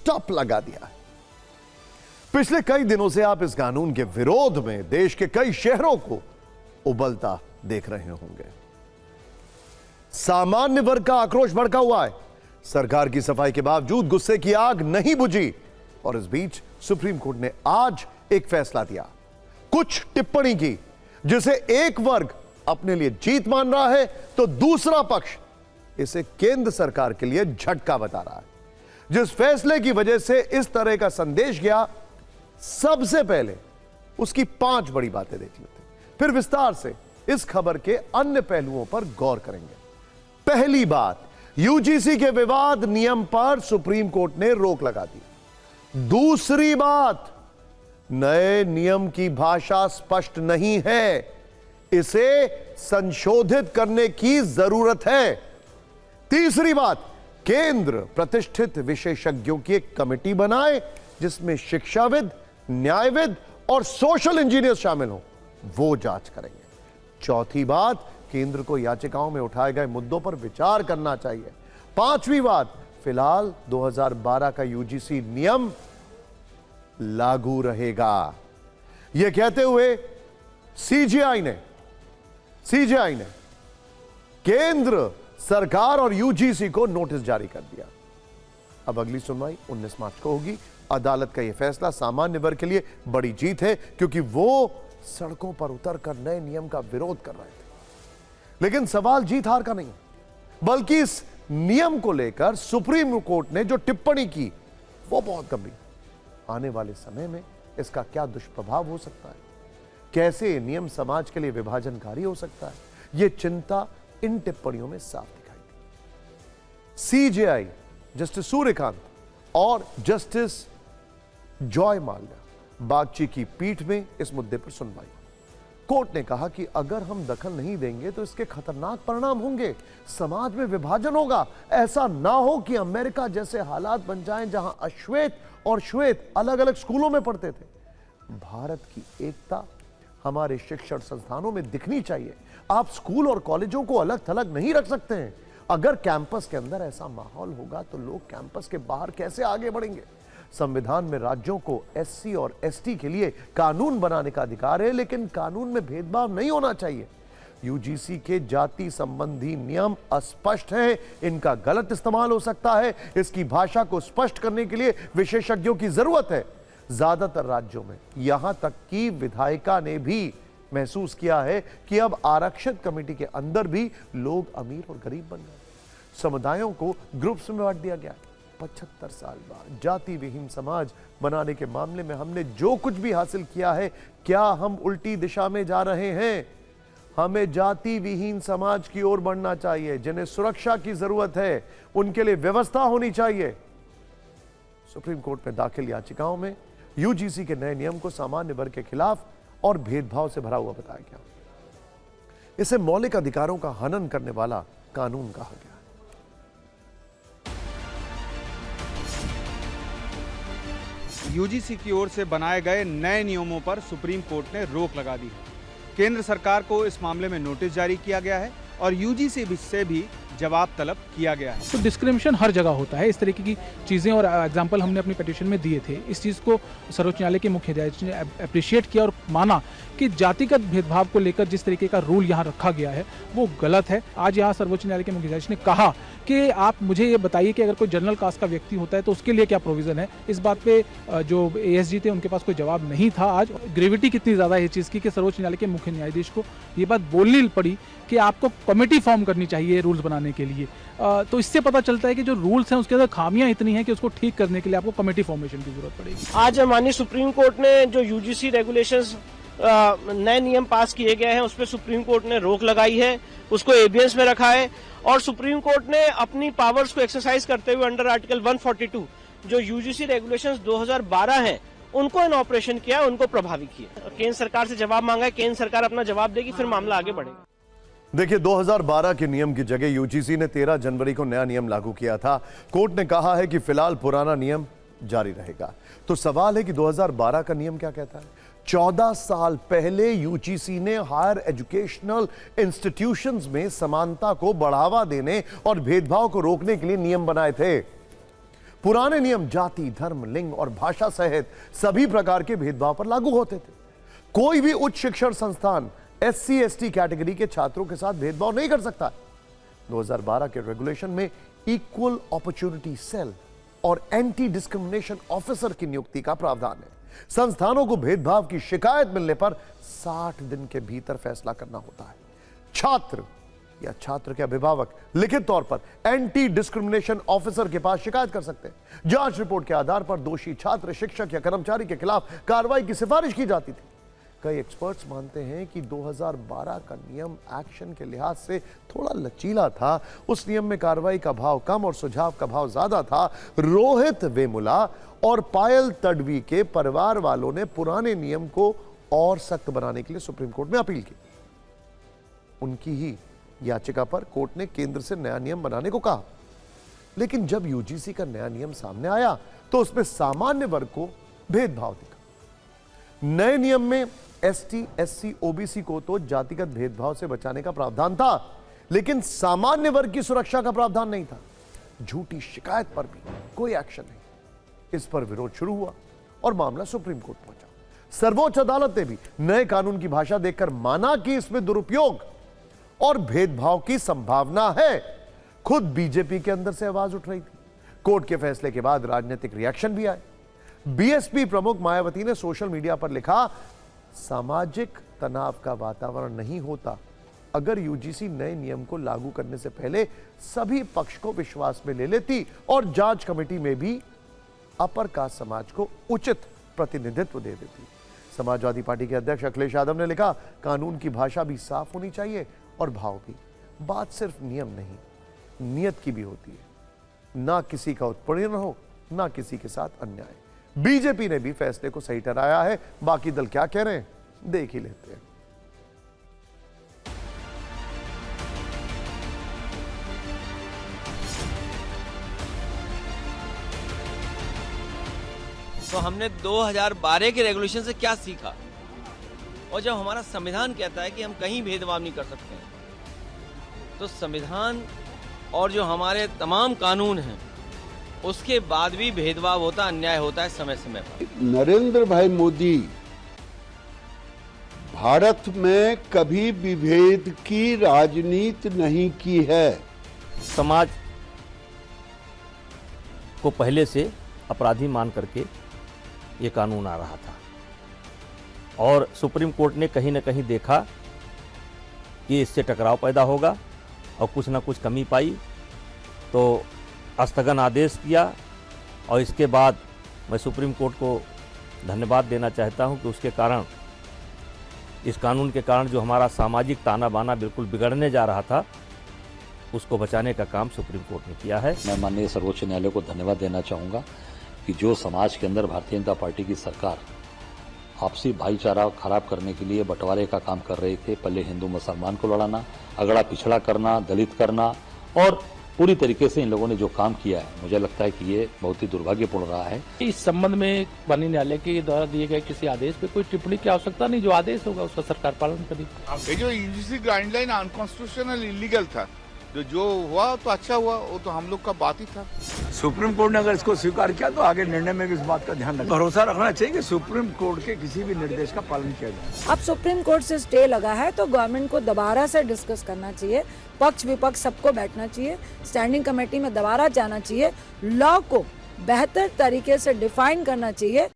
Stop लगा दिया है। पिछले कई दिनों से आप इस कानून के विरोध में देश के कई शहरों को उबलता देख रहे होंगे। सामान्य वर्ग का आक्रोश भड़का हुआ है। सरकार की सफाई के बावजूद गुस्से की आग नहीं बुझी और इस बीच सुप्रीम कोर्ट ने आज एक फैसला दिया, कुछ टिप्पणी की जिसे एक वर्ग अपने लिए जीत मान रहा है तो दूसरा पक्ष इसे केंद्र सरकार के लिए झटका बता रहा है। जिस फैसले की वजह से इस तरह का संदेश गया, सबसे पहले उसकी 5 बड़ी बातें देख लेते हैं, फिर विस्तार से इस खबर के अन्य पहलुओं पर गौर करेंगे। पहली बात, यूजीसी के विवाद नियम पर सुप्रीम कोर्ट ने रोक लगा दी। दूसरी बात, नए नियम की भाषा स्पष्ट नहीं है, इसे संशोधित करने की जरूरत है। तीसरी बात, केंद्र प्रतिष्ठित विशेषज्ञों की एक कमेटी बनाए जिसमें शिक्षाविद, न्यायविद और सोशल इंजीनियर शामिल हों, वो जांच करेंगे। चौथी बात, केंद्र को याचिकाओं में उठाए गए मुद्दों पर विचार करना चाहिए। पांचवी बात, फिलहाल 2012 का यूजीसी नियम लागू रहेगा। यह कहते हुए सीजेआई ने केंद्र सरकार और यूजीसी को नोटिस जारी कर दिया। अब अगली सुनवाई 19 मार्च को होगी। अदालत का यह फैसला सामान्य वर्ग के लिए बड़ी जीत है क्योंकि वो सड़कों पर उतरकर नए नियम का विरोध कर रहे थे। लेकिन सवाल जीत हार का नहीं, बल्कि इस नियम को लेकर सुप्रीम कोर्ट ने जो टिप्पणी की वो बहुत गंभीर। आने वाले समय में इसका क्या दुष्प्रभाव हो सकता है, कैसे ये नियम समाज के लिए विभाजनकारी हो सकता है, यह चिंता इन टिप्पणियों में साफ दिखाई दी। सीजेआई जस्टिस सूर्यकांत और जस्टिस जॉय माल्या बागची की पीठ में इस मुद्दे पर सुनवाई। कोर्ट ने कहा कि अगर हम दखल नहीं देंगे तो इसके खतरनाक परिणाम होंगे, समाज में विभाजन होगा। ऐसा ना हो कि अमेरिका जैसे हालात बन जाएं जहां अश्वेत और श्वेत अलग अलग स्कूलों में पढ़ते थे। भारत की एकता हमारे शिक्षण संस्थानों में दिखनी चाहिए। आप स्कूल और कॉलेजों को अलग थलग नहीं रख सकते हैं। अगर कैंपस के अंदर ऐसा माहौल होगा तो लोग कैंपस के बाहर कैसे आगे बढ़ेंगे। संविधान में राज्यों को एससी और एसटी के लिए कानून बनाने का अधिकार है, लेकिन कानून में भेदभाव नहीं होना चाहिए। यूजीसी के जाति संबंधी नियम अस्पष्ट हैं, इनका गलत इस्तेमाल हो सकता है। इसकी भाषा को स्पष्ट करने के लिए विशेषज्ञों की जरूरत है। ज्यादातर राज्यों में, यहां तक कि विधायिका ने भी महसूस किया है कि अब आरक्षित कमेटी के अंदर भी लोग अमीर और गरीब बन गए। समुदायों को ग्रुप्स में बांट दिया गया। 75 साल बाद जाति विहीन समाज बनाने के मामले में हमने जो कुछ भी हासिल किया है, क्या हम उल्टी दिशा में जा रहे हैं? हमें जाति विहीन समाज की ओर बढ़ना चाहिए। जिन्हें सुरक्षा की जरूरत है उनके लिए व्यवस्था होनी चाहिए। सुप्रीम कोर्ट में दाखिल याचिकाओं में यूजीसी के नए नियम को सामान्य वर्ग के खिलाफ और भेदभाव से भरा हुआ बताया गया। इसे मौलिक अधिकारों का हनन करने वाला कानून कहा गया। यूजीसी की ओर से बनाए गए नए नियमों पर सुप्रीम कोर्ट ने रोक लगा दी है। केंद्र सरकार को इस मामले में नोटिस जारी किया गया है और यूजीसी से भी जवाब तलब किया गया है। तो डिस्क्रिमिनेशन हर जगह होता है। इस तरीके की चीज़ें और एग्जाम्पल हमने अपनी पिटीशन में दिए थे। इस चीज़ को सर्वोच्च न्यायालय के मुख्य न्यायाधीश ने अप्रिशिएट किया और माना कि जातिगत भेदभाव को लेकर जिस तरीके का रूल यहाँ रखा गया है वो गलत है। आज यहाँ सर्वोच्च न्यायालय के मुख्य न्यायाधीश ने कहा कि आप मुझे ये बताइए कि अगर कोई जनरल कास्ट का व्यक्ति होता है तो उसके लिए क्या प्रोविजन है। इस बात पे जो एएसजी थे उनके पास कोई जवाब नहीं था। आज ग्रेविटी कितनी ज़्यादा है इस चीज़ की कि सर्वोच्च न्यायालय के मुख्य न्यायाधीश को ये बात बोलनी पड़ी कि आपको कमेटी फॉर्म करनी चाहिए रूल्स बनाने के लिए। तो इससे पता चलता है कि जो रूल्स हैं उसके अंदर खामियां इतनी हैं कि उसको ठीक करने के लिए आपको कमेटी फॉर्मेशन की जरूरत पड़ेगी। आज माननीय सुप्रीम कोर्ट ने जो यूजीसी रेगुलेशंस नए नियम पास किए गए हैं उस पर सुप्रीम कोर्ट ने रोक लगाई है, उसको एबियंस में रखा है और सुप्रीम कोर्ट ने अपनी पावर्स को एक्सरसाइज करते हुए अंडर आर्टिकल 142 जो यूजीसी रेगुलेशंस 2012 हैं उनको इन ऑपरेशन किया, उनको प्रभावी किया। केंद्र सरकार से जवाब मांगा है, केंद्र सरकार अपना जवाब देगी, फिर मामला आगे बढ़ेगा। देखिए, 2012 के नियम की जगह यूजीसी ने 13 जनवरी को नया नियम लागू किया था। कोर्ट ने कहा है कि फिलहाल पुराना नियम जारी रहेगा। तो सवाल है कि 2012 का नियम क्या कहता है? 14 साल पहले यूजीसी ने हायर एजुकेशनल इंस्टीट्यूशंस में समानता को बढ़ावा देने और भेदभाव को रोकने के लिए नियम बनाए थे। पुराने नियम जाति, धर्म, लिंग और भाषा सहित सभी प्रकार के भेदभाव पर लागू होते थे। कोई भी उच्च शिक्षण संस्थान SC ST कैटेगरी के छात्रों के साथ भेदभाव नहीं कर सकता। 2012 के रेगुलेशन में इक्वल अपॉर्चुनिटी सेल और एंटी डिस्क्रिमिनेशन ऑफिसर की नियुक्ति का प्रावधान है। संस्थानों को भेदभाव की शिकायत मिलने पर 60 दिन के भीतर फैसला करना होता है। छात्र या छात्र के अभिभावक लिखित तौर पर एंटी डिस्क्रिमिनेशन ऑफिसर के पास शिकायत कर सकते हैं। जांच रिपोर्ट के आधार पर दोषी छात्र, शिक्षक या कर्मचारी के खिलाफ कार्रवाई की सिफारिश की जाती थी। कई एक्सपर्ट्स मानते हैं कि 2012 का नियम एक्शन के लिहाज से थोड़ा लचीला था। उस नियम में कार्रवाई का भाव कम और सुझाव का भाव ज्यादा था। रोहित वेमुला और पायल तडवी के परिवार वालों ने पुराने नियम को और सख्त बनाने के लिए सुप्रीम कोर्ट में अपील की। उनकी ही याचिका पर कोर्ट ने केंद्र से नया नियम बनाने को कहा, लेकिन जब यूजीसी का नया नियम सामने आया तो उसमें सामान्य वर्ग को भेदभाव दिखा। नए नियम में ST SC OBC को तो जातिगत भेदभाव से बचाने का प्रावधान था, लेकिन सामान्य वर्ग की सुरक्षा का प्रावधान नहीं था। झूठी शिकायत पर भी कोई एक्शन नहीं। इस पर विरोध शुरू हुआ और मामला सुप्रीम कोर्ट पहुंचा। सर्वोच्च अदालत ने भी नए कानून की भाषा देखकर माना कि इसमें दुरुपयोग और भेदभाव की संभावना है। खुद बीजेपी के अंदर से आवाज उठ रही थी। कोर्ट के फैसले के बाद राजनीतिक रिएक्शन भी आए। BSP प्रमुख मायावती ने सोशल मीडिया पर लिखा, सामाजिक तनाव का वातावरण नहीं होता अगर यूजीसी नए नियम को लागू करने से पहले सभी पक्ष को विश्वास में ले लेती और जांच कमेटी में भी अपर कास्ट समाज को उचित प्रतिनिधित्व दे देती। समाजवादी पार्टी के अध्यक्ष अखिलेश यादव ने लिखा, कानून की भाषा भी साफ होनी चाहिए और भाव भी। बात सिर्फ नियम नहीं, नियत की भी होती है। ना किसी का उत्पीड़न हो, ना किसी के साथ अन्याय। बीजेपी ने भी फैसले को सही ठहराया है। बाकी दल क्या कह रहे हैं, देख ही लेते हैं। तो हमने 2012 के रेगुलेशन से क्या सीखा? और जब हमारा संविधान कहता है कि हम कहीं भेदभाव नहीं कर सकते, तो संविधान और जो हमारे तमाम कानून हैं उसके बाद भी भेदभाव होता, अन्याय होता है समय समय पर। नरेंद्र भाई मोदी भारत में कभी विभेद की राजनीति नहीं की है। समाज को पहले से अपराधी मान करके ये कानून आ रहा था और सुप्रीम कोर्ट ने कहीं न कहीं देखा कि इससे टकराव पैदा होगा और कुछ ना कुछ कमी पाई तो स्थगन आदेश किया। और इसके बाद मैं सुप्रीम कोर्ट को धन्यवाद देना चाहता हूं कि उसके कारण, इस कानून के कारण जो हमारा सामाजिक ताना बाना बिल्कुल बिगड़ने जा रहा था, उसको बचाने का काम सुप्रीम कोर्ट ने किया है। मैं माननीय सर्वोच्च न्यायालय को धन्यवाद देना चाहूँगा कि जो समाज के अंदर भारतीय जनता पार्टी की सरकार आपसी भाईचारा खराब करने के लिए बंटवारे का काम कर रहे थे, पहले हिंदू मुसलमान को लड़ाना, अगड़ा पिछड़ा करना, दलित करना, और पूरी तरीके से इन लोगों ने जो काम किया है, मुझे लगता है कि ये बहुत ही दुर्भाग्यपूर्ण रहा है। इस संबंध में माननीय न्यायालय के द्वारा दिए गए किसी आदेश पे कोई टिप्पणी की आवश्यकता नहीं। जो आदेश होगा उसका सरकार पालन करेगी। ये जो यूजीसी गाइडलाइन अनकॉन्स्टिट्यूशनल इलीगल था, जो हुआ तो अच्छा हुआ, वो तो हम लोग का बात ही था। सुप्रीम कोर्ट ने अगर इसको स्वीकार किया तो आगे निर्णय में इस बात का ध्यान रखना, भरोसा रखना चाहिए कि सुप्रीम कोर्ट के किसी भी निर्देश का पालन किया जाए। अब सुप्रीम कोर्ट से स्टे लगा है तो गवर्नमेंट को दोबारा से डिस्कस करना चाहिए, पक्ष विपक्ष सबको बैठना चाहिए, स्टैंडिंग कमेटी में दोबारा जाना चाहिए, लॉ को बेहतर तरीके से डिफाइन करना चाहिए